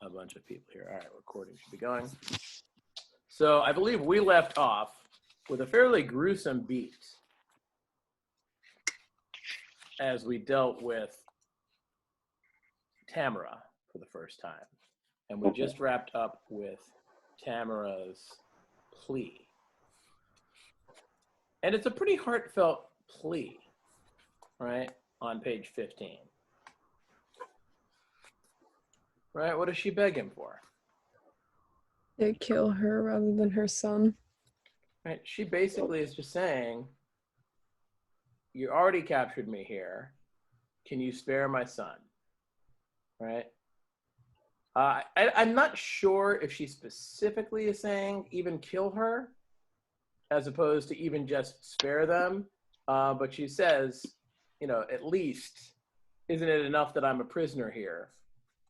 a bunch of people here. All right, recording should be going. So I believe we left off with a fairly gruesome beat as we dealt with Tamara for the first time. And we just wrapped up with Tamara's plea. And it's a pretty heartfelt plea, right? On page 15. Right? What does she beg him for? They kill her rather than her son. Right? She basically is just saying, you already captured me here. Can you spare my son? Right? I'm not sure if she specifically is saying even kill her, as opposed to even just spare them. But she says, at least, isn't it enough that I'm a prisoner here?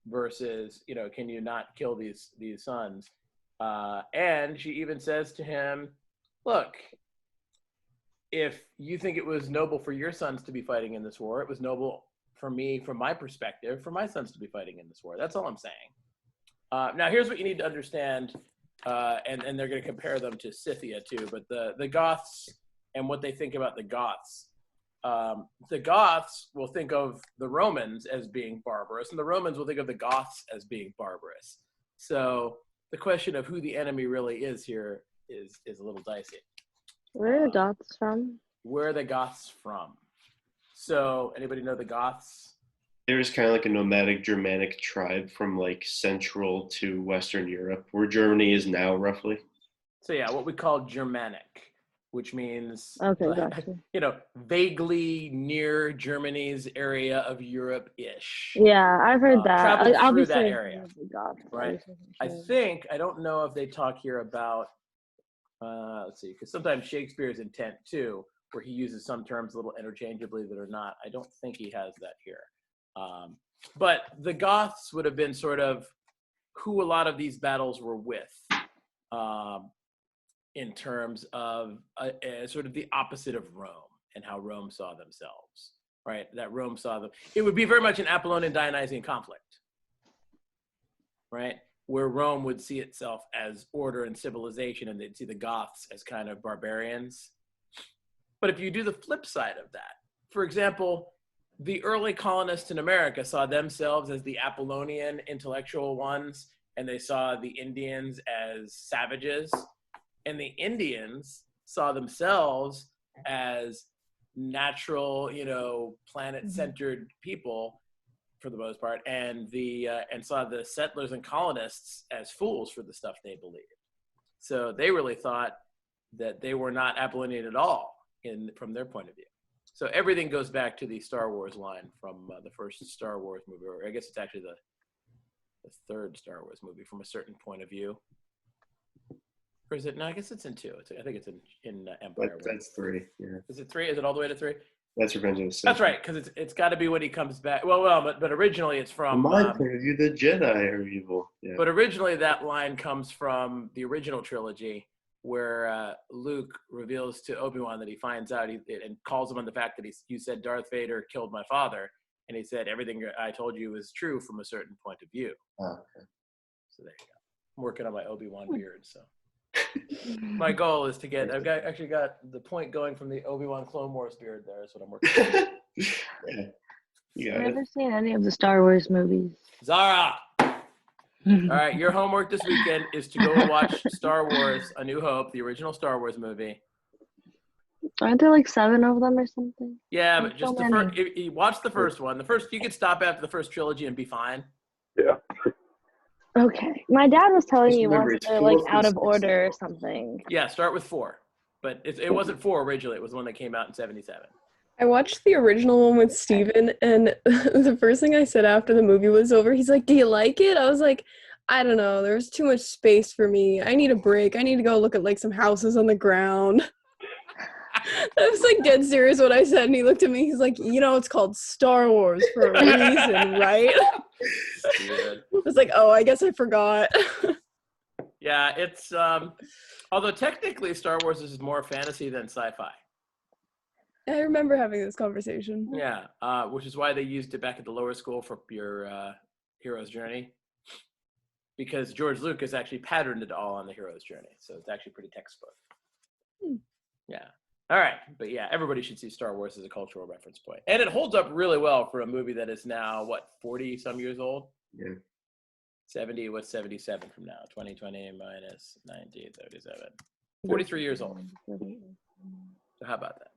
Versus, can you not kill these sons? And she even says to him, look, if you think it was noble for your sons to be fighting in this war, it was noble for me, from my perspective, for my sons to be fighting in this war. That's all I'm saying. Now, here's what you need to understand, and they're going to compare them to Scythia too, but the Goths and what they think about the Goths. The Goths will think of the Romans as being barbarous, and the Romans will think of the Goths as being barbarous. So the question of who the enemy really is here is a little dicey. Where are the Goths from? Where are the Goths from? So anybody know the Goths? There's kind of like a nomadic Germanic tribe from like Central to Western Europe, where Germany is now roughly. So yeah, what we call Germanic, which means, Okay, gotcha. Vaguely near Germany's area of Europe-ish. Yeah, I've heard that. Traveled through Obviously, that area, Goths, right? I don't know if they talk here about, let's see, because sometimes Shakespeare's intent too, where he uses some terms a little interchangeably that are not. I don't think he has that here. But the Goths would have been sort of who a lot of these battles were with, in terms of sort of the opposite of Rome and how Rome saw themselves, right? That Rome saw them. It would be very much an Apollonian Dionysian conflict, right? Where Rome would see itself as order and civilization, and they'd see the Goths as kind of barbarians. But if you do the flip side of that, for example, the early colonists in America saw themselves as the Apollonian intellectual ones, and they saw the Indians as savages. And the Indians saw themselves as natural, planet-centered people for the most part, and saw the settlers and colonists as fools for the stuff they believed. So they really thought that they were not Apollonian at all from their point of view. So everything goes back to the Star Wars line from the first Star Wars movie, or I guess it's actually the third Star Wars movie, from a certain point of view. Or is it? No, I guess it's in 2. I think it's in Empire. That's 3. Yeah. Is it 3? Is it all the way to 3? That's Revenge of the Sith. That's right, because it's got to be when he comes back. But originally it's from. From my point of view, the Jedi are evil. Yeah. But originally that line comes from the original trilogy, where Luke reveals to Obi-Wan that he finds out and calls him on the fact that you said Darth Vader killed my father, and he said everything I told you is true from a certain point of view. Oh, okay. So there you go. I'm working on my Obi-Wan beard, so. My goal is to get. I've got the point going from the Obi-Wan Clone Wars beard. There is what I'm working on. Yeah. I've never seen any of the Star Wars movies. Zara. All right, your homework this weekend is to go and watch Star Wars: A New Hope, the original Star Wars movie. Aren't there like 7 of them or something? Yeah, but just the first. You watch the first one. The first, you could stop after the first trilogy and be fine. Yeah. Okay. My dad was telling me remember, once it's they're 4 like through out of 6. order or something. Yeah, start with 4, but it wasn't 4 originally. It was one that came out in '77. I watched the original one with Steven, and the first thing I said after the movie was over, he's like, do you like it? I was like, I don't know. There's too much space for me. I need a break. I need to go look at like some houses on the ground. I was like dead serious what I said, and he looked at me. He's like, it's called Star Wars for a reason, right? I was like, oh, I guess I forgot. Yeah, it's although technically Star Wars is more fantasy than sci-fi. I remember having this conversation. Yeah, which is why they used it back at the lower school for your hero's journey. because George Lucas actually patterned it all on the hero's journey. So it's actually pretty textbook. Yeah. All right. But yeah, everybody should see Star Wars as a cultural reference point. And it holds up really well for a movie that is now, what, 40 some years old? Yeah. 70, what's 77 from now? 2020 minus 1937. 43 years old. So how about that?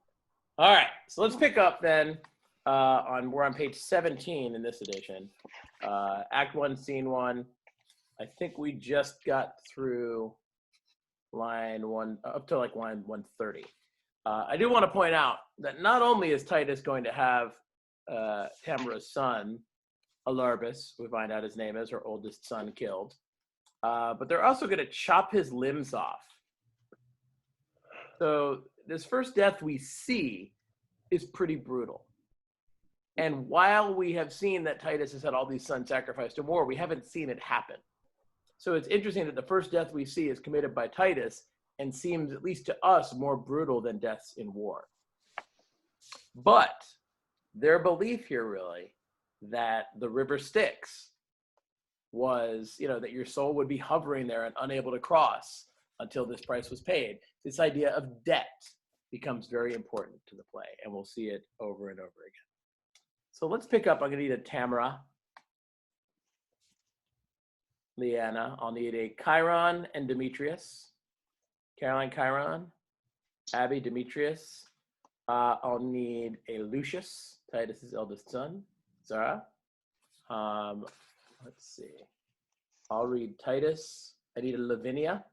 All right. So let's pick up then we're on page 17 in this edition. Act 1, Scene 1. I think we just got through line 1, up to like line 130. I do want to point out that not only is Titus going to have Tamara's son, Alarbus, we find out his name is, her oldest son, killed, but they're also going to chop his limbs off. So this first death we see is pretty brutal. And while we have seen that Titus has had all these sons sacrificed in war, we haven't seen it happen. So it's interesting that the first death we see is committed by Titus and seems, at least to us, more brutal than deaths in war. But their belief here really that the river Styx was, that your soul would be hovering there and unable to cross until this price was paid. This idea of debt becomes very important to the play, and we'll see it over and over again. So let's pick up. I'm going to need a Tamara, Leanna. I'll need a Chiron and Demetrius. Caroline, Chiron. Abby, Demetrius. I'll need a Lucius, Titus's eldest son. Zara. Let's see. I'll read Titus. I need a Lavinia,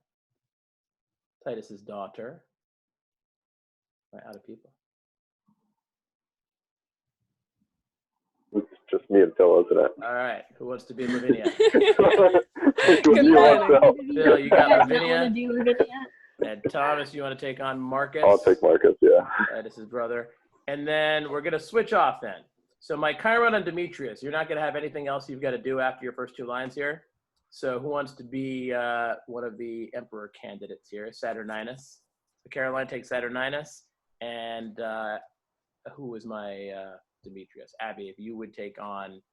Titus's daughter. Am I out of people? It's just me and Phil, isn't it? All right. Who wants to be Lavinia? Good Phil, you got Lavinia. Do Lavinia? And Thomas, you want to take on Marcus? I'll take Marcus, yeah. Titus's brother. And then we're going to switch off then. So my Chiron and Demetrius, you're not going to have anything else you've got to do after your first two lines here. So who wants to be one of the emperor candidates here? Saturninus. So Caroline takes Saturninus. And who was my Demetrius? Abby, if you would take on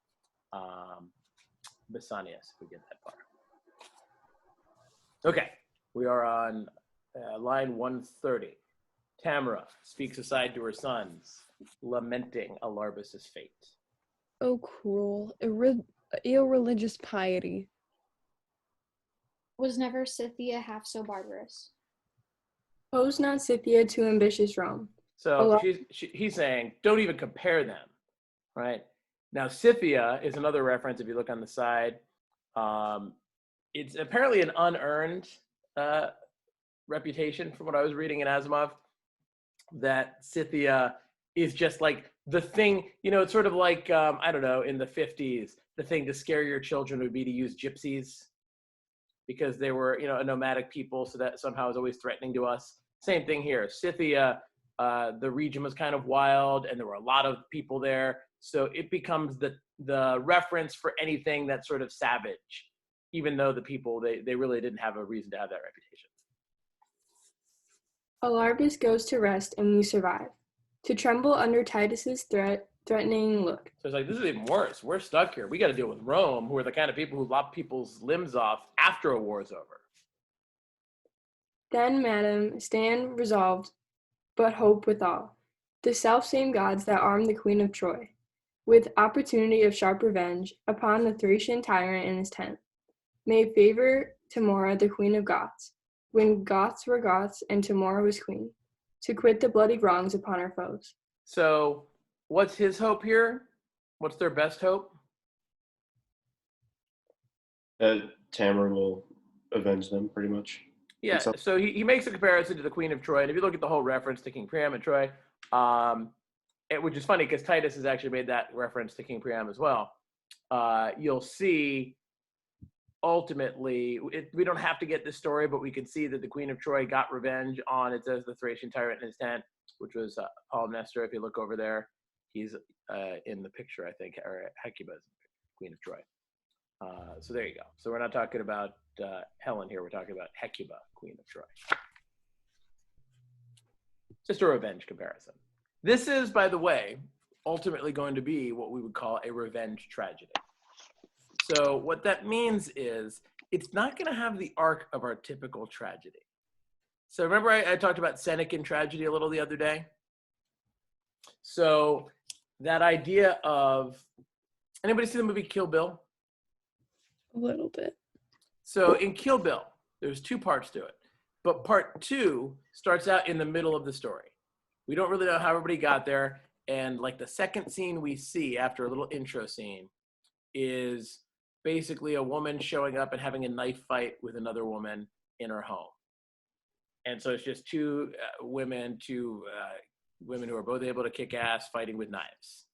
Basanius, if we get that far. Okay, we are on line 130. Tamara speaks aside to her sons, lamenting Alarbus's fate. Oh, cruel, irreligious piety. Was never Scythia half so barbarous? Pose not Scythia to ambitious Rome. So he's saying, don't even compare them, right? Now, Scythia is another reference if you look on the side. It's apparently an unearned reputation from what I was reading in Asimov, that Scythia is just like the thing, it's sort of like, I don't know, in the 50s, the thing to scare your children would be to use gypsies because they were, a nomadic people, so that somehow is always threatening to us. Same thing here. Scythia, the region was kind of wild and there were a lot of people there. So it becomes the reference for anything that's sort of savage, even though the people, they really didn't have a reason to have that reputation. Alarbus goes to rest and we survive. To tremble under Titus's threatening look. So it's like, this is even worse. We're stuck here. We got to deal with Rome, who are the kind of people who lop people's limbs off after a war's over. Then, madam, stand resolved, but hope withal. The self-same gods that armed the queen of Troy, with opportunity of sharp revenge upon the Thracian tyrant in his tent, may favor Tamora, the queen of Goths, when Goths were Goths and Tamora was queen, to quit the bloody wrongs upon our foes. So what's his hope here? What's their best hope? Tamara will avenge them, pretty much. Yeah, so he makes a comparison to the Queen of Troy. And if you look at the whole reference to King Priam and Troy, which is funny because Titus has actually made that reference to King Priam as well. You'll see, ultimately, we don't have to get this story, but we can see that the Queen of Troy got revenge on, it says, the Thracian tyrant in his tent, which was Paul Nestor. If you look over there, he's in the picture, I think, or Hecuba's Queen of Troy. So there you go. So we're not talking about Helen here. We're talking about Hecuba, Queen of Troy. Just a revenge comparison. This is, by the way, ultimately going to be what we would call a revenge tragedy. So what that means is it's not going to have the arc of our typical tragedy. So remember I talked about Senecan tragedy a little the other day? So that idea of, anybody see the movie Kill Bill? A little bit. So in Kill Bill, there's 2 parts to it. But part 2 starts out in the middle of the story. We don't really know how everybody got there. And like the second scene we see after a little intro scene is basically a woman showing up and having a knife fight with another woman in her home. And so it's just two women who are both able to kick ass fighting with knives.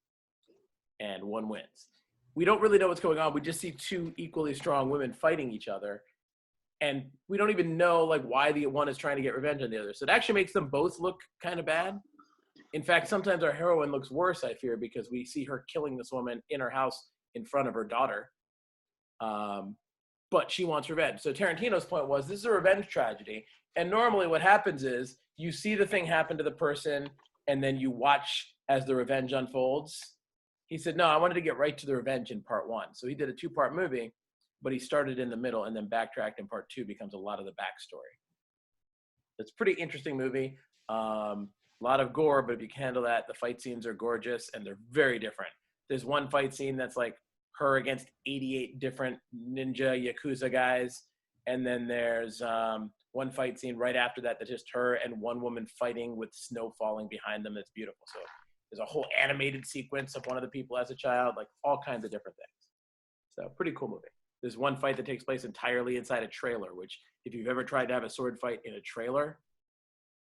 And one wins. We don't really know what's going on. We just see 2 equally strong women fighting each other. And we don't even know like why the one is trying to get revenge on the other. So it actually makes them both look kind of bad. In fact, sometimes our heroine looks worse, I fear, because we see her killing this woman in her house in front of her daughter. But she wants revenge. So Tarantino's point was, this is a revenge tragedy. And normally what happens is you see the thing happen to the person and then you watch as the revenge unfolds. He said, no, I wanted to get right to the revenge in part 1. So he did a 2-part movie, but he started in the middle and then backtracked, and part 2 becomes a lot of the backstory. It's a pretty interesting movie. A lot of gore, but if you can handle that, the fight scenes are gorgeous and they're very different. There's one fight scene that's like her against 88 different ninja Yakuza guys. And then there's one fight scene right after that that's just her and one woman fighting with snow falling behind them. That's beautiful. So there's a whole animated sequence of one of the people as a child, like all kinds of different things. So pretty cool movie. There's one fight that takes place entirely inside a trailer, which if you've ever tried to have a sword fight in a trailer,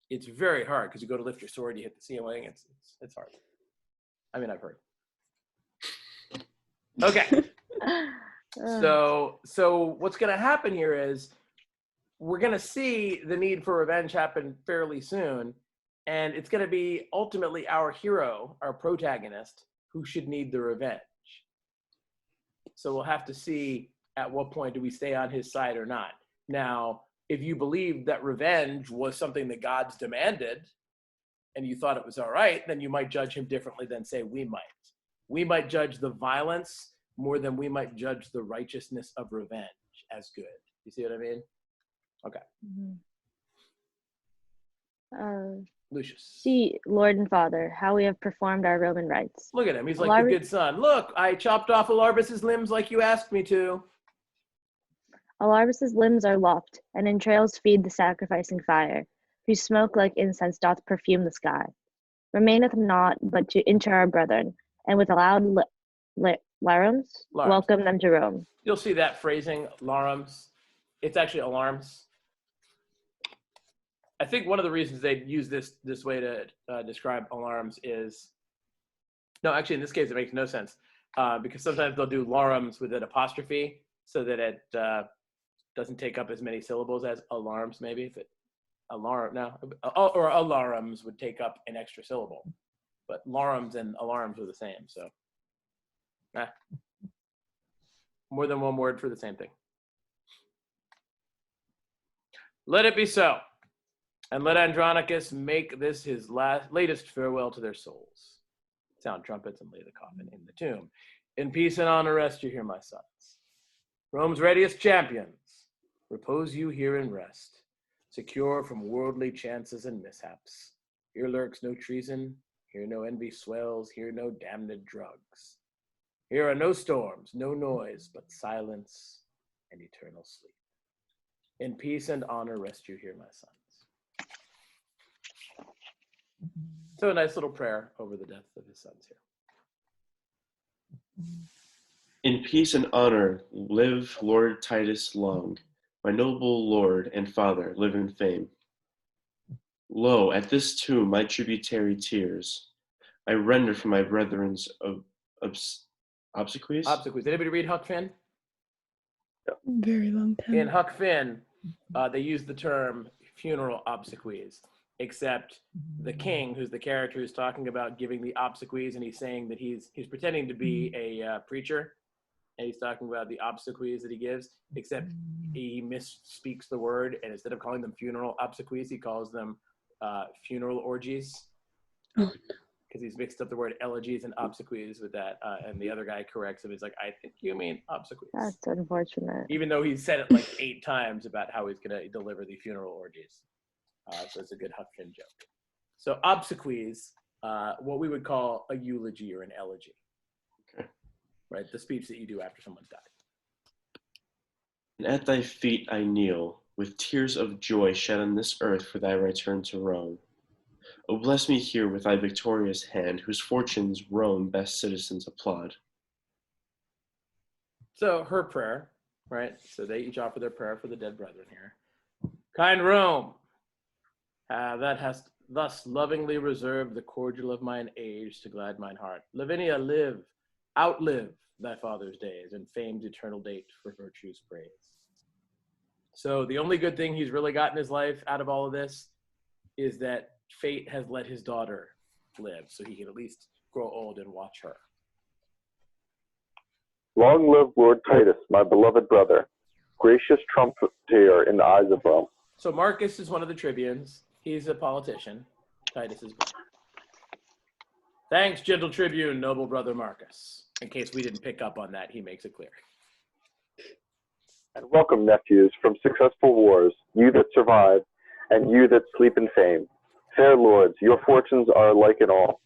it's very hard because you go to lift your sword, you hit the ceiling. It's hard. I mean, I've heard. Okay. So what's going to happen here is we're going to see the need for revenge happen fairly soon. And it's going to be ultimately our hero, our protagonist, who should need the revenge. So we'll have to see at what point do we stay on his side or not. Now, if you believe that revenge was something that gods demanded and you thought it was all right, then you might judge him differently than, say, we might. We might judge the violence more than we might judge the righteousness of revenge as good. You see what I mean? Okay. Lucius. See, Lord and Father, how we have performed our Roman rites. Look at him. He's like the good son. Look, I chopped off Alarbus's limbs like you asked me to. Alarbus's limbs are lopped, and entrails feed the sacrificing fire, whose smoke like incense doth perfume the sky. Remaineth not but to inter our brethren, and with a loud larums, welcome them to Rome. You'll see that phrasing, larums. It's actually alarms. I think one of the reasons they use this way to describe alarms is, no, actually in this case it makes no sense, because sometimes they'll do larums with an apostrophe so that it doesn't take up as many syllables as alarms, maybe. If it or alarms would take up an extra syllable, but larums and alarms are the same. So, more than one word for the same thing. Let it be so. And let Andronicus make this his latest farewell to their souls. Sound trumpets and lay the coffin in the tomb. In peace and honor rest you here, my sons. Rome's readiest champions, repose you here in rest, secure from worldly chances and mishaps. Here lurks no treason, here no envy swells, here no damned drugs. Here are no storms, no noise, but silence and eternal sleep. In peace and honor rest you here, my sons. So a nice little prayer over the death of his sons here. In peace and honor live Lord Titus long, my noble lord and father, live in fame. Lo, at this tomb my tributary tears I render for my brethren's obsequies. Obsequies. Anybody read Huck Finn? Very long time. In Huck Finn, they use the term funeral obsequies, except the king, who's the character who's talking about giving the obsequies, and he's saying that he's pretending to be a preacher, and he's talking about the obsequies that he gives, except he misspeaks the word, and instead of calling them funeral obsequies, he calls them funeral orgies. Oh, no. because he's mixed up the word elegies and obsequies with that, and the other guy corrects him. He's like, I think you mean obsequies. That's unfortunate. Even though he said it like 8 times about how he's going to deliver the funeral orgies. So it's a good Huck Finn joke. So obsequies, what we would call a eulogy or an elegy. Okay. Right, the speech that you do after someone's died. And at thy feet I kneel, with tears of joy shed on this earth for thy return to Rome. O bless me here with thy victorious hand, whose fortunes Rome best citizens applaud. So her prayer, right? So they each offer their prayer for the dead brethren here. Kind Rome, that hast thus lovingly reserved the cordial of mine age to glad mine heart. Lavinia, live, outlive thy father's days, and fame's eternal date for virtue's praise. So the only good thing he's really got in his life out of all of this is that fate has let his daughter live, so he can at least grow old and watch her. Long live Lord Titus, my beloved brother, gracious trumpeter in the eyes of Rome. So Marcus is one of the tribunes. He's a politician. Titus is brother. Thanks, gentle tribune, noble brother Marcus. In case we didn't pick up on that, he makes it clear. And welcome, nephews, from successful wars, you that survive, and you that sleep in fame. Fair lords, your fortunes are alike in all,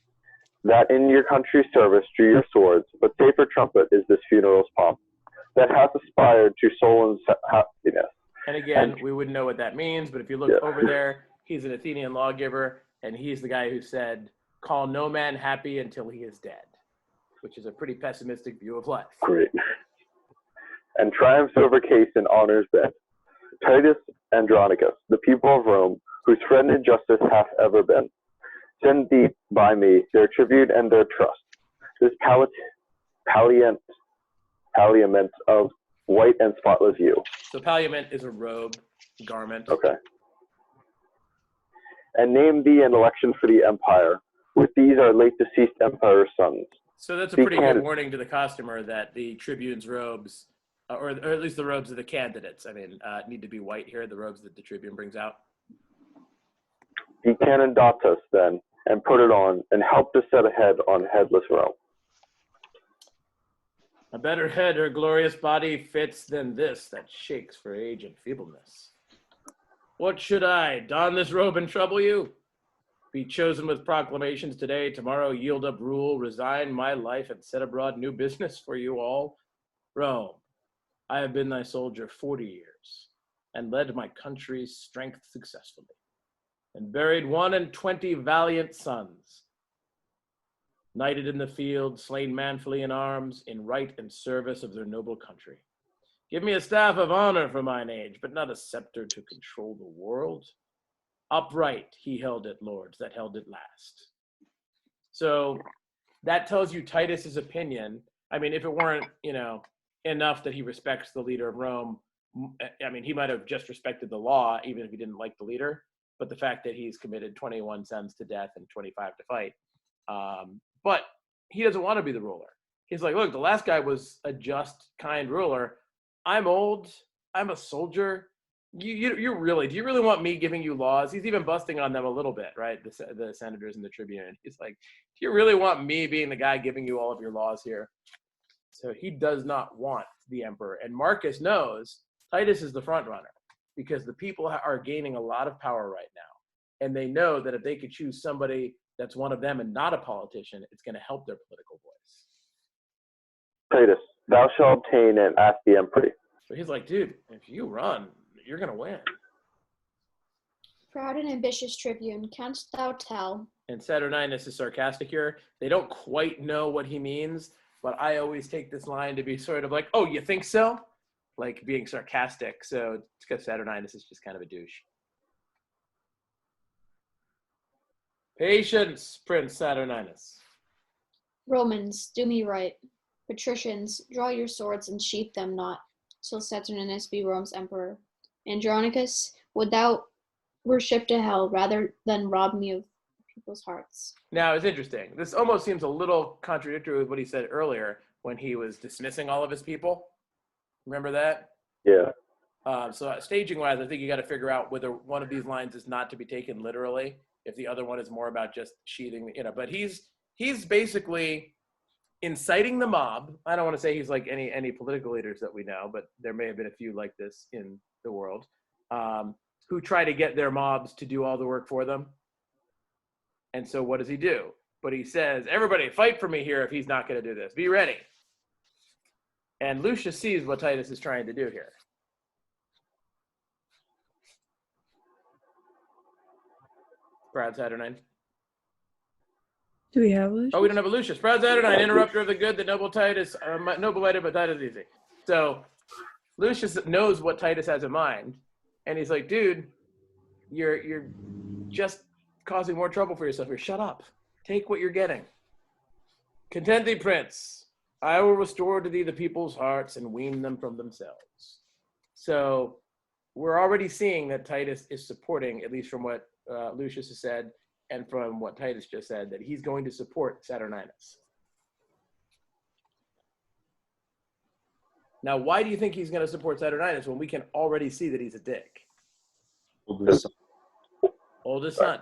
that in your country's service drew your swords, but safer trumpet is this funeral's pomp, that hath aspired to soul and happiness. And again, we wouldn't know what that means, but if you look over there, he's an Athenian lawgiver, and he's the guy who said, call no man happy until he is dead, which is a pretty pessimistic view of life. Great. And triumphs over case and honors bent. Titus Andronicus, the people of Rome, whose friend in justice hath ever been, send thee by me their tribute and their trust. This palliament of white and spotless hue. So palliament is a robe, garment. Okay. And name thee an election for the empire. With these our late deceased emperor's sons. So that's a pretty good warning to the customer that the tribune's robes, or at least the robes of the candidates, need to be white here, the robes that the tribune brings out. Be candidatus then, and put it on, and help to set a head on headless Rome. A better head or glorious body fits than this that shakes for age and feebleness. What should I, don this robe and trouble you? Be chosen with proclamations today, tomorrow yield up rule, resign my life and set abroad new business for you all? Rome, I have been thy soldier 40 years, and led my country's strength successfully, and buried 21 valiant sons, knighted in the field, slain manfully in arms, in right and service of their noble country. Give me a staff of honor for mine age, but not a scepter to control the world. Upright he held it, lords, that held it last. So that tells you Titus's opinion. If it weren't, enough that he respects the leader of Rome, he might have just respected the law, even if he didn't like the leader. But the fact that he's committed 21 sons to death and 25 to fight. But he doesn't want to be the ruler. He's like, look, the last guy was a just, kind ruler. I'm old. I'm a soldier. Do you really want me giving you laws? He's even busting on them a little bit, right? The senators and the tribune. He's like, do you really want me being the guy giving you all of your laws here? So he does not want the emperor. And Marcus knows Titus is the front runner because the people are gaining a lot of power right now. And they know that if they could choose somebody that's one of them and not a politician, it's going to help their political voice. Titus, thou shalt obtain and ask the emperor. So he's like, dude, if you run, you're going to win. Proud and ambitious tribune, canst thou tell? And Saturninus is sarcastic here. They don't quite know what he means, but I always take this line to be sort of like, oh, you think so? Like being sarcastic. So it's because Saturninus is just kind of a douche. Patience, Prince Saturninus. Romans, do me right. Patricians, draw your swords and sheath them not, till Saturninus be Rome's emperor. Andronicus, would thou were shipped to hell rather than rob me of people's hearts. Now, it's interesting. This almost seems a little contradictory with what he said earlier when he was dismissing all of his people. Remember that? Yeah. So staging-wise, I think you got to figure out whether one of these lines is not to be taken literally, if the other one is more about just sheathing, but he's he's basically inciting the mob. I don't want to say he's like any political leaders that we know, but there may have been a few like this in the world, who try to get their mobs to do all the work for them. And so what does he do? But he says, everybody fight for me here if he's not going to do this. Be ready. And Lucius sees what Titus is trying to do here. Proud Saturnine. Do we have Lucius? Oh, we don't have a Lucius. Proud Saturnine, interrupter of the good, the noble Titus, noble minded, but Titus easy. So Lucius knows what Titus has in mind, and he's like, dude, you're just causing more trouble for yourself here. Shut up. Take what you're getting. Content thee, prince. I will restore to thee the people's hearts and wean them from themselves. So we're already seeing that Titus is supporting, at least from what Lucius has said, and from what Titus just said, that he's going to support Saturninus. Now, why do you think he's going to support Saturninus when we can already see that he's a dick? Oldest son.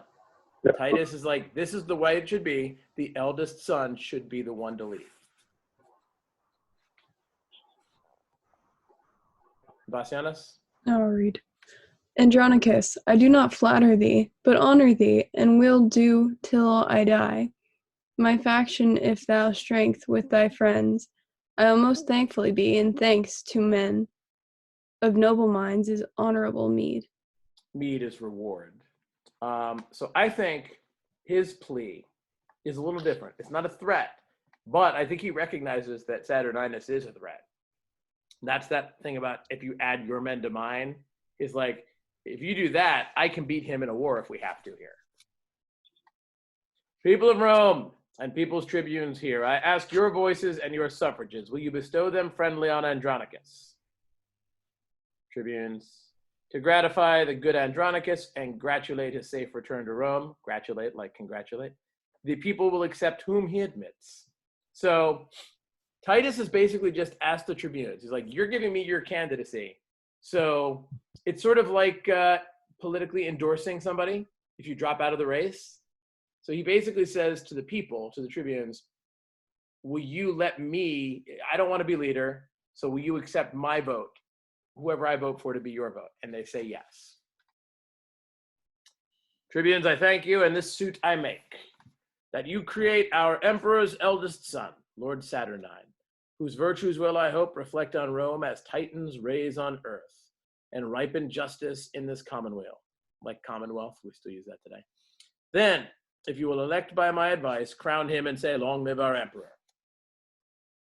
Yeah. Titus is like, this is the way it should be. The eldest son should be the one to lead. Bassianus? I'll read. Andronicus, I do not flatter thee, but honor thee, and will do till I die. My faction, if thou strength with thy friends, I will most thankfully be, and thanks to men of noble minds is honorable meed. Meed is reward. So I think his plea is a little different. It's not a threat, but I think he recognizes that Saturninus is a threat. That's that thing about if you add your men to mine, is like, if you do that, I can beat him in a war if we have to here. People of Rome and people's tribunes here, I ask your voices and your suffrages. Will you bestow them friendly on Andronicus? Tribunes, to gratify the good Andronicus and gratulate his safe return to Rome. Gratulate, like congratulate. The people will accept whom he admits. So Titus has basically just asked the tribunes. He's like, you're giving me your candidacy. So it's sort of like politically endorsing somebody if you drop out of the race. So he basically says to the people, to the tribunes, will you let me, I don't want to be leader, so will you accept my vote, whoever I vote for to be your vote? And they say yes. Tribunes, I thank you, and this suit I make, that you create our emperor's eldest son, Lord Saturnine, whose virtues will, I hope, reflect on Rome as Titans raise on earth, and ripen justice in this commonweal. Like commonwealth, we still use that today. Then, if you will elect by my advice, crown him and say, long live our emperor.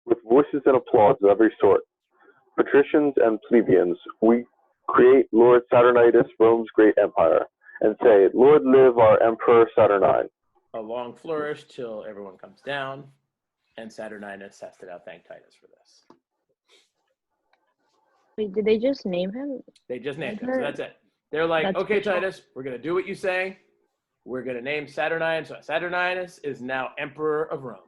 With voices and applause of every sort, patricians and plebeians, we create Lord Saturnitus, Rome's great empire, and say, Lord live our Emperor Saturnine. A long flourish till everyone comes down, and Saturninus has to now thank Titus for this. Wait, did they just name him? They just named him, so that's it. They're like, That's okay, cool. Titus, we're going to do what you say. We're going to name Saturninus. So Saturninus is now emperor of Rome.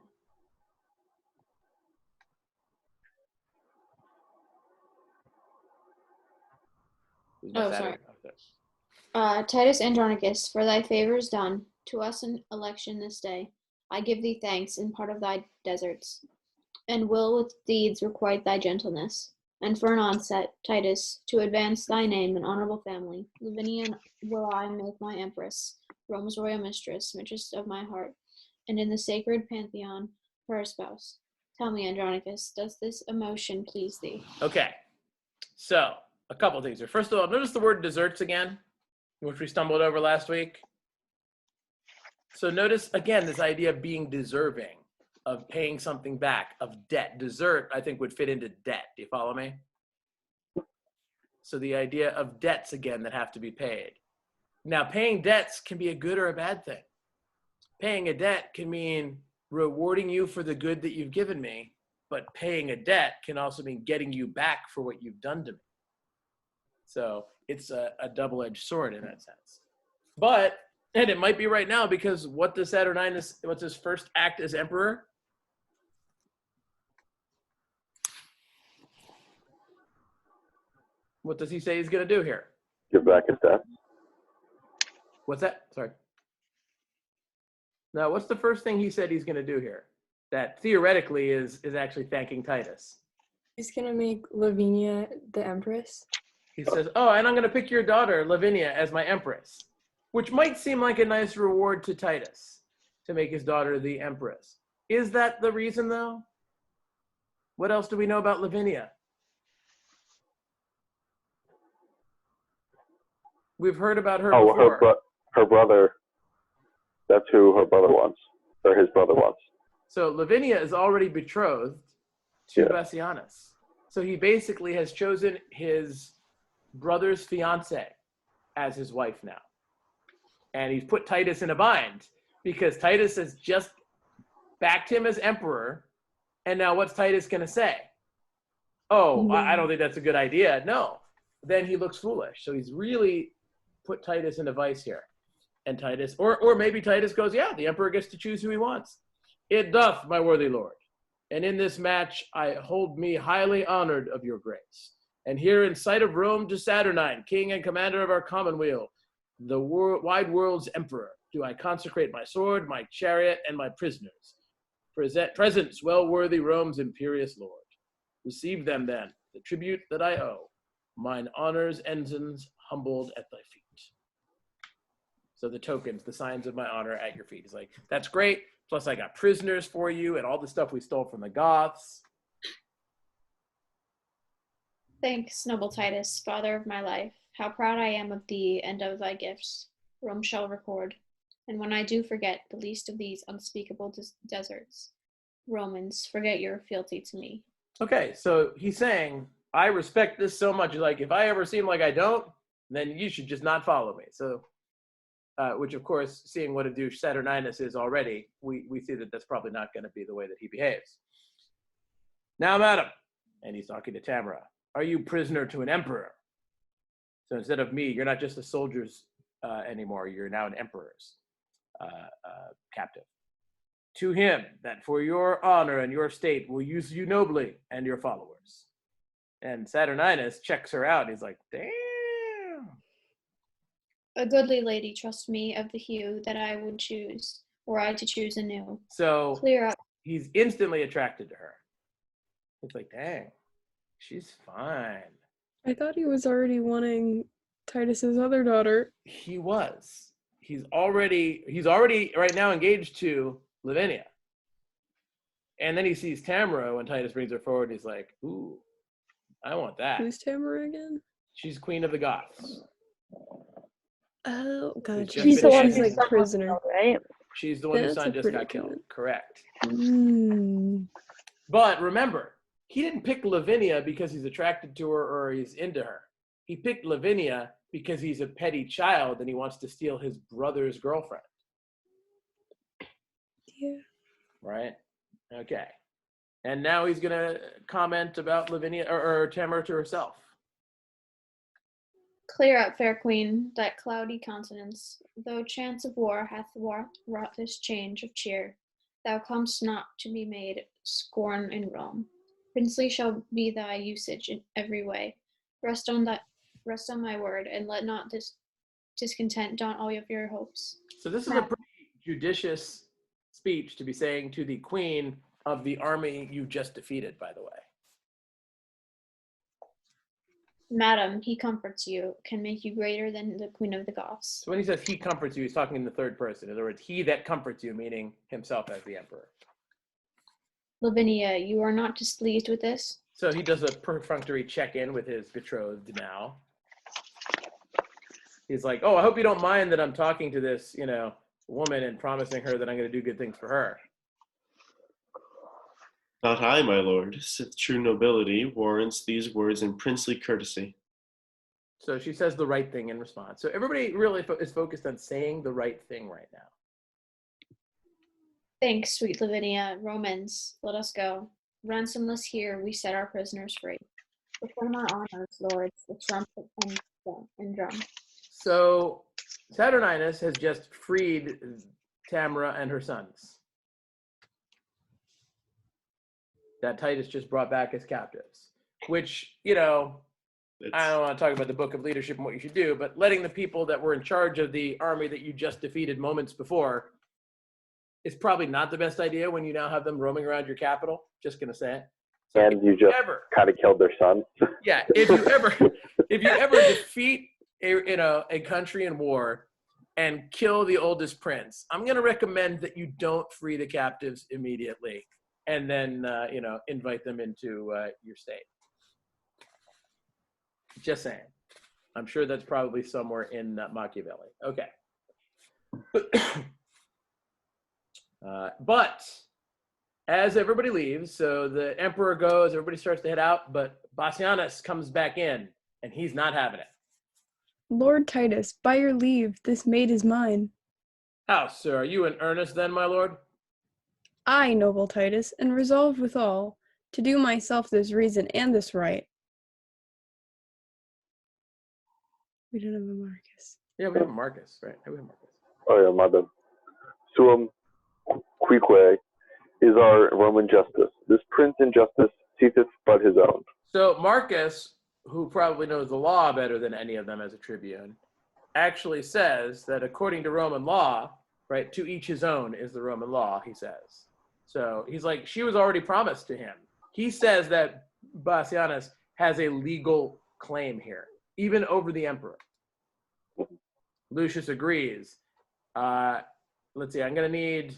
Oh, sorry. Titus Andronicus, for thy favors done to us in election this day, I give thee thanks in part of thy deserts, and will with deeds requite thy gentleness. And for an onset, Titus, to advance thy name and honorable family, Lavinia will I make my empress, Rome's royal mistress, mistress of my heart, and in the sacred pantheon, her spouse. Tell me, Andronicus, does this emotion please thee? Okay, so a couple things here. First of all, notice the word deserts again, which we stumbled over last week. So notice, again, this idea of being deserving, of paying something back, of debt. Desert, I think, would fit into debt. Do you follow me? So the idea of debts, again, that have to be paid. Now, paying debts can be a good or a bad thing. Paying a debt can mean rewarding you for the good that you've given me, but paying a debt can also mean getting you back for what you've done to me. So it's a double-edged sword in that sense. But, and it might be right now, because what does Saturninus, what's his first act as emperor? What does he say he's going to do here? Give back his debt. What's that? Sorry. Now, what's the first thing he said he's going to do here? That theoretically is actually thanking Titus. He's gonna make Lavinia the empress. He says, "Oh, and I'm going to pick your daughter, Lavinia, as my empress," which might seem like a nice reward to Titus to make his daughter the empress. Is that the reason, though? What else do we know about Lavinia? We've heard about her before. Her brother. That's who her brother wants, or his brother wants. So Lavinia is already betrothed to Bassianus. So he basically has chosen his brother's fiance as his wife now. And he's put Titus in a bind because Titus has just backed him as emperor. And now what's Titus going to say? Oh, I don't think that's a good idea. No. Then he looks foolish. So he's really put Titus in a vice here. And Titus, or maybe Titus goes, yeah, the emperor gets to choose who he wants. It doth, my worthy lord. And in this match, I hold me highly honored of your grace. And here in sight of Rome to Saturnine, king and commander of our commonweal, the wide world's emperor, do I consecrate my sword, my chariot, and my prisoners. Presents well worthy Rome's imperious lord. Receive them then, the tribute that I owe, mine honors ensigns humbled at thy feet. So the tokens, the signs of my honor at your feet. He's like, that's great. Plus I got prisoners for you and all the stuff we stole from the Goths. Thanks, noble Titus, father of my life. How proud I am of thee and of thy gifts. Rome shall record. And when I do forget the least of these unspeakable deserts, Romans, forget your fealty to me. Okay, so he's saying, I respect this so much. Like, if I ever seem like I don't, then you should just not follow me. So, which of course, seeing what a douche Saturninus is already, we see that that's probably not going to be the way that he behaves. Now, madam, and he's talking to Tamara, are you prisoner to an emperor? So instead of me, you're not just a soldier's anymore. You're now an emperor's captive. To him, that for your honor and your state will use you nobly and your followers. And Saturninus checks her out. He's like, damn. A goodly lady, trust me, of the hue that I would choose, were I to choose anew. So Clear up. He's instantly attracted to her. It's like, dang, she's fine. I thought he was already wanting Titus's other daughter. He was. He's already right now engaged to Lavinia. And then he sees Tamara when Titus brings her forward. And he's like, ooh, I want that. Who's Tamara again? She's queen of the Goths. Oh, God. She's the one She's like prisoner. right? She's the one whose That's son a just got predicament. killed. Correct. Mm. But remember, he didn't pick Lavinia because he's attracted to her or he's into her. He picked Lavinia because he's a petty child and he wants to steal his brother's girlfriend. Yeah. Right? Okay. And now he's going to comment about Lavinia or Tamara to herself. Clear up, fair queen, that cloudy countenance. Though chance of war hath wrought this change of cheer, thou comest not to be made scorn in Rome. Princely shall be thy usage in every way. Rest on my word, and let not this discontent daunt all of your hopes. So this is a pretty judicious speech to be saying to the queen of the army you just defeated, by the way. Madam, he comforts you, can make you greater than the queen of the Goths. So when he says he comforts you, he's talking in the third person. In other words, he that comforts you, meaning himself as the emperor. Lavinia, you are not displeased with this? So he does a perfunctory check-in with his betrothed now. He's like, oh, I hope you don't mind that I'm talking to this, woman and promising her that I'm going to do good things for her. Not I, my lord, sith true nobility warrants these words in princely courtesy. So she says the right thing in response. So everybody really is focused on saying the right thing right now. Thanks, sweet Lavinia. Romans, let us go. Ransomless here, we set our prisoners free. Perform our honors, lords, with trumpet and drum. So Saturninus has just freed Tamara and her sons that Titus just brought back as captives, which, I don't want to talk about the book of leadership and what you should do, but letting the people that were in charge of the army that you just defeated moments before is probably not the best idea when you now have them roaming around your capital. Just gonna say it. So And you just kind of killed their son. yeah, if you ever defeat a country in war and kill the oldest prince, I'm gonna recommend that you don't free the captives immediately, and then invite them into your state. Just saying. I'm sure that's probably somewhere in Machiavelli. Okay. But as everybody leaves, so the emperor goes, everybody starts to head out, but Bassianus comes back in, and he's not having it. Lord Titus, by your leave, this maid is mine. How, sir, are you in earnest then, my lord? I, noble Titus, and resolve withal to do myself this reason and this right. We don't have a Marcus. Yeah, we have Marcus, right? Yeah, we have Marcus. Oh yeah, my bad. Suum quique is our Roman justice. This prince in justice seeketh but his own. So Marcus, who probably knows the law better than any of them as a tribune, actually says that according to Roman law, right, to each his own is the Roman law, he says. So he's like, she was already promised to him. He says that Bassianus has a legal claim here, even over the emperor. Lucius agrees. Let's see, I'm going to need...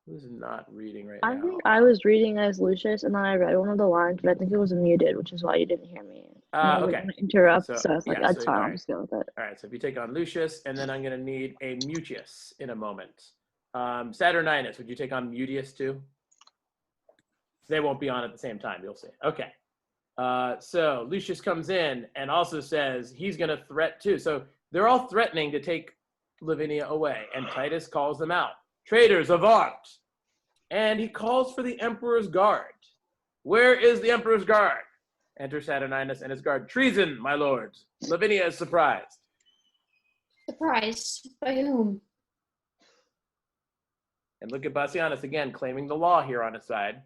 Who's not reading right now? I think I was reading as Lucius, and then I read one of the lines, but I think it was muted, which is why you didn't hear me. I was Okay. going to interrupt, so I was like, yeah, that's so, fine, all I'll right. just go with it. All right, so if you take on Lucius, and then I'm going to need a Mutius in a moment. Saturninus, would you take on Mutius too? They won't be on at the same time, you'll see. Okay. So Lucius comes in and also says he's going to threat too. So they're all threatening to take Lavinia away, and Titus calls them out. Traitors, avaunt! And he calls for the emperor's guard. Where is the emperor's guard? Enter Saturninus and his guard. Treason, my lords. Lavinia is surprised. Surprised? By whom? And look at Bassianus again, claiming the law here on his side.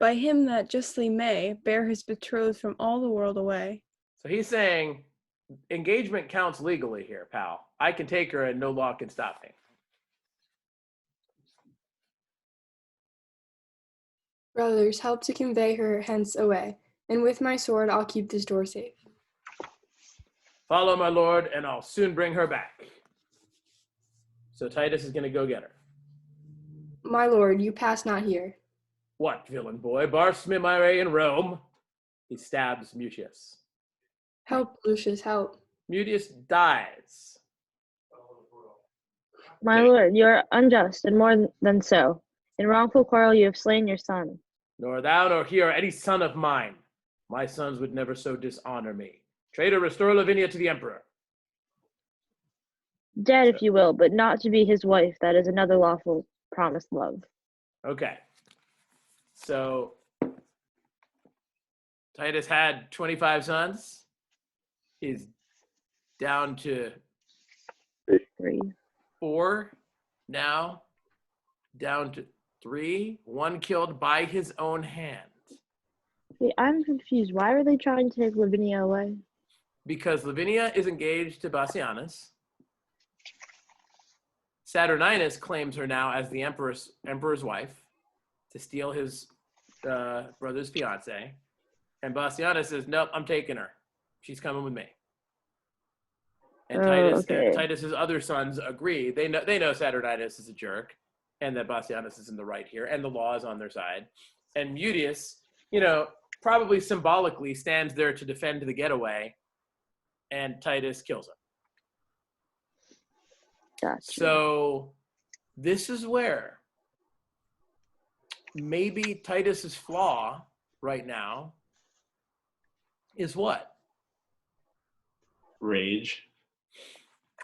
By him that justly may bear his betrothed from all the world away. So he's saying engagement counts legally here, pal. I can take her and no law can stop me. Brothers, help to convey her hence away, and with my sword I'll keep this door safe. Follow, my lord, and I'll soon bring her back. So Titus is going to go get her. My lord, you pass not here. What, villain boy? Bars me my way in Rome. He stabs Mutius. Help, Lucius, help. Mutius dies. My lord, you are unjust, and more than so. In wrongful quarrel you have slain your son. Nor thou nor he are any son of mine. My sons would never so dishonor me. Traitor, restore Lavinia to the emperor. Dead, if you will, but not to be his wife. That is another lawful promised love. Okay. So Titus had 25 sons. He's down to 3. 4 now. Down to 3. 1 killed by his own hand. Wait, I'm confused. Why are they trying to take Lavinia away? Because Lavinia is engaged to Bassianus. Saturninus claims her now as the emperor's wife to steal his brother's fiance. And Bassianus says, nope, I'm taking her. She's coming with me. And Titus's other sons agree. They know Saturninus is a jerk and that Bassianus is in the right here and the law is on their side. And Mutius, probably symbolically stands there to defend the getaway, and Titus kills him. Gotcha. So this is where maybe Titus's flaw right now is what? Rage.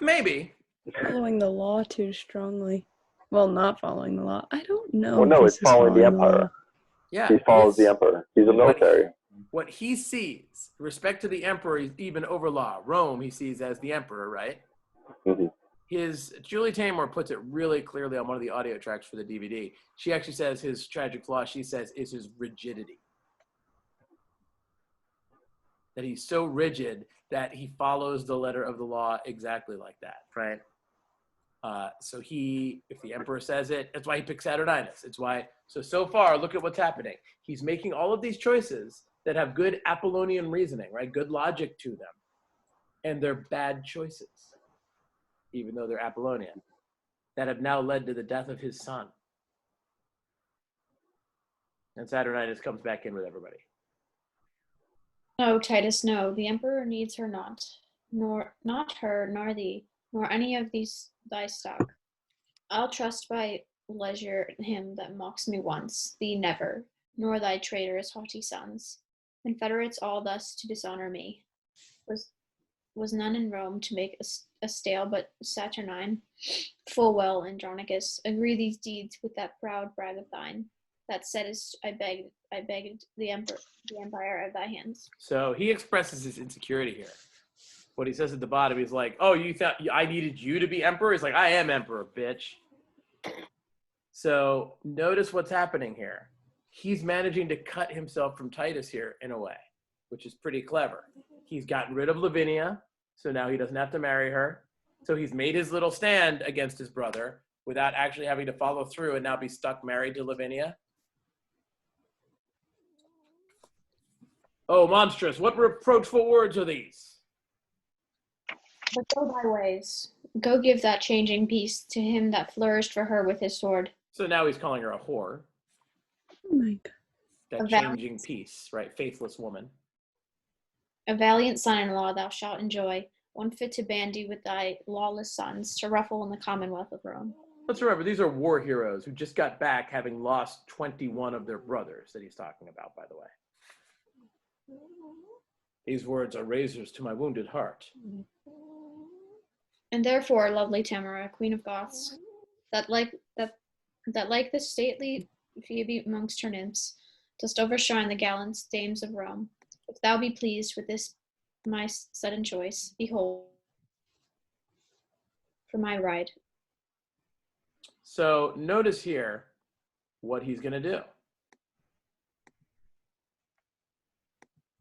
Maybe. Following the law too strongly. Well, not following the law. I don't know. Well, no, if it's this is following the law. emperor. Yeah. He follows the emperor. He's a military. What he sees, respect to the emperor, is even over law. Rome, he sees as the emperor, right? Mm-hmm. Julie Taymor puts it really clearly on one of the audio tracks for the DVD. She actually says his tragic flaw, she says, is his rigidity. That he's so rigid that he follows the letter of the law exactly like that, right? So if the emperor says it, that's why he picks Saturninus. It's why, so far, look at what's happening. He's making all of these choices that have good Apollonian reasoning, right? Good logic to them. And they're bad choices, even though they're Apollonian, that have now led to the death of his son. And Saturninus comes back in with everybody. No, Titus, no. The emperor needs her not, not her, nor thee, nor any of these thy stock. I'll trust by leisure him that mocks me once, thee never, nor thy traitors haughty sons. Confederates all thus to dishonor me. Was none in Rome to make a stale but Saturnine. Full well, Andronicus, agree these deeds with that proud brag of thine. That saidst, I begged the empire at thy hands. So he expresses his insecurity here. What he says at the bottom, he's like, oh, you thought I needed you to be emperor? He's like, I am emperor, bitch. So notice what's happening here. He's managing to cut himself from Titus here in a way, which is pretty clever. He's gotten rid of Lavinia, so now he doesn't have to marry her. So he's made his little stand against his brother without actually having to follow through and now be stuck married to Lavinia. Oh, monstrous, what reproachful words are these? But go thy ways. Go give that changing peace to him that flourished for her with his sword. So now he's calling her a whore. Oh my God. That changing peace, right? Faithless woman. A valiant son-in-law thou shalt enjoy, one fit to bandy with thy lawless sons, to ruffle in the commonwealth of Rome. Let's remember, these are war heroes who just got back having lost 21 of their brothers that he's talking about, by the way. These words are razors to my wounded heart. And therefore, lovely Tamara, queen of Goths, that like the stately Phoebe amongst her nymphs, dost overshine the gallant dames of Rome. If thou be pleased with this my sudden choice, behold, for my ride. So notice here what he's going to do.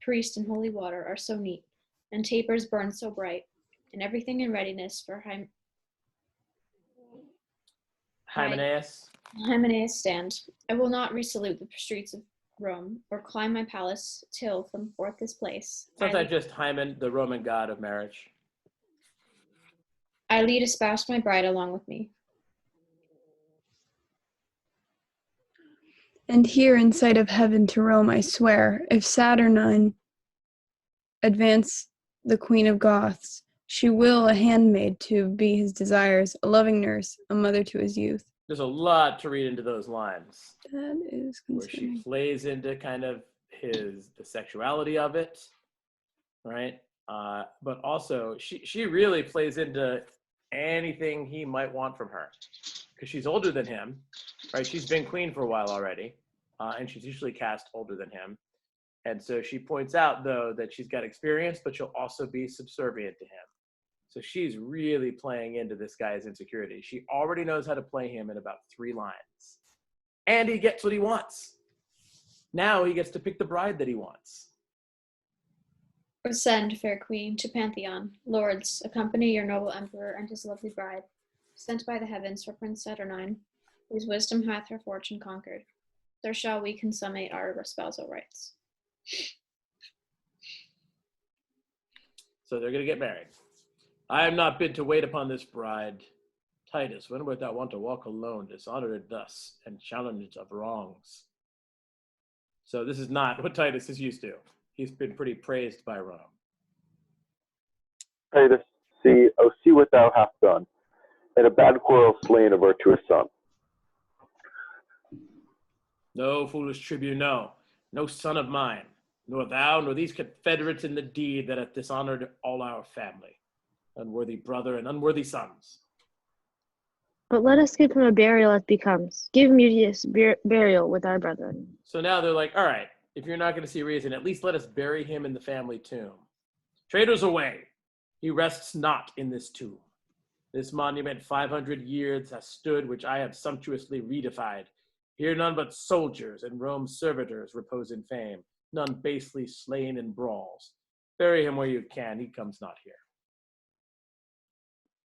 Priest and holy water are so neat, and tapers burn so bright, and everything in readiness for Hymenaeus stand. I will not resalute the streets of Rome, or climb my palace till from forth this place. Sounds like just Hymen, the Roman god of marriage. I lead espoused my bride along with me. And here in sight of heaven to Rome I swear, if Saturnine advance the queen of Goths, she will a handmaid to be his desires, a loving nurse, a mother to his youth. There's a lot to read into those lines. That is where she concerning. plays into kind of the sexuality of it, right? But also she really plays into anything he might want from her, because she's older than him, right? She's been queen for a while already, and she's usually cast older than him. And so she points out, though, that she's got experience, but she'll also be subservient to him. So she's really playing into this guy's insecurity. She already knows how to play him in about 3 lines. And he gets what he wants. Now he gets to pick the bride that he wants. Ascend, fair queen, to Pantheon. Lords, accompany your noble emperor and his lovely bride, sent by the heavens for Prince Saturnine, whose wisdom hath her fortune conquered. There shall we consummate our spousal rights. So they're going to get married. I am not bid to wait upon this bride. Titus, when wilt thou want to walk alone, dishonored thus, and challenged of wrongs? So this is not what Titus is used to. He's been pretty praised by Rome. Titus, see what thou hast done. In a bad quarrel slain a virtuous son. No, foolish tribune, no. No son of mine, nor thou, nor these confederates in the deed that hath dishonored all our family. Unworthy brother and unworthy sons. But let us give him a burial as becomes. Give Mutius burial with our brethren. So now they're like, all right, if you're not going to see reason, at least let us bury him in the family tomb. Traitors away. He rests not in this tomb. This monument 500 years has stood, which I have sumptuously reedified. Here none but soldiers and Rome's servitors repose in fame, none basely slain in brawls. Bury him where you can, he comes not here.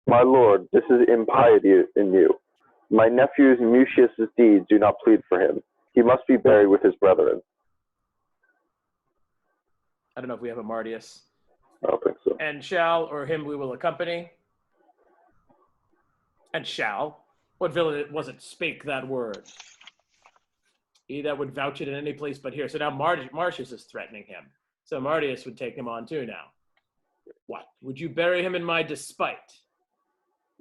My lord, this is impiety in you. My nephew's Mucius's deeds do not plead for him. He must be buried with his brethren. I don't know if we have a Mardius. I don't think so. And shall, or him we will accompany. And shall. What villain was it spake that word? He that would vouch it in any place but here. So now Marcius is threatening him. So Mardius would take him on too now. What? Would you bury him in my despite?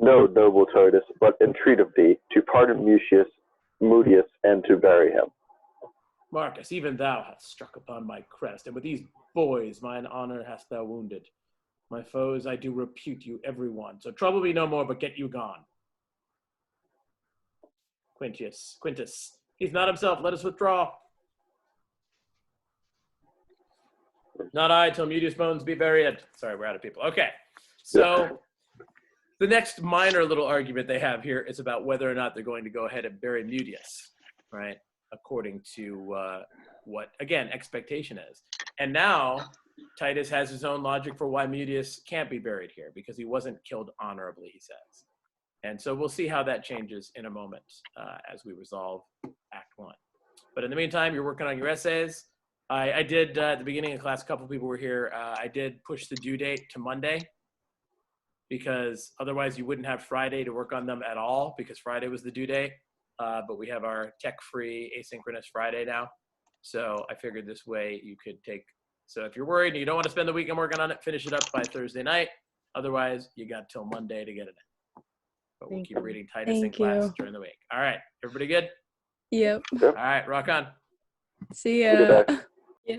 No, noble Titus, but entreat of thee to pardon Mutius, and to bury him. Marcus, even thou hast struck upon my crest, and with these boys mine honor hast thou wounded. My foes, I do repute you every one. So trouble me no more, but get you gone. Quintus, he's not himself. Let us withdraw. Not I, till Mutius' bones be buried. Sorry, we're out of people. Okay, so the next minor little argument they have here is about whether or not they're going to go ahead and bury Mutius, right? According to what, again, expectation is. And now Titus has his own logic for why Mutius can't be buried here, because he wasn't killed honorably, he says. And so we'll see how that changes in a moment as we resolve Act 1. But in the meantime, you're working on your essays. I did, at the beginning of class, a couple people were here, I did push the due date to Monday, because otherwise you wouldn't have Friday to work on them at all, because Friday was the due date. But we have our tech-free asynchronous Friday now. So I figured this way you could take, so if you're worried and you don't want to spend the weekend working on it, finish it up by Thursday night. Otherwise, you got till Monday to get it in. But we'll keep reading Titus in class during the week. All right, everybody good? Yep. All right, rock on. See Good ya. day. Yeah.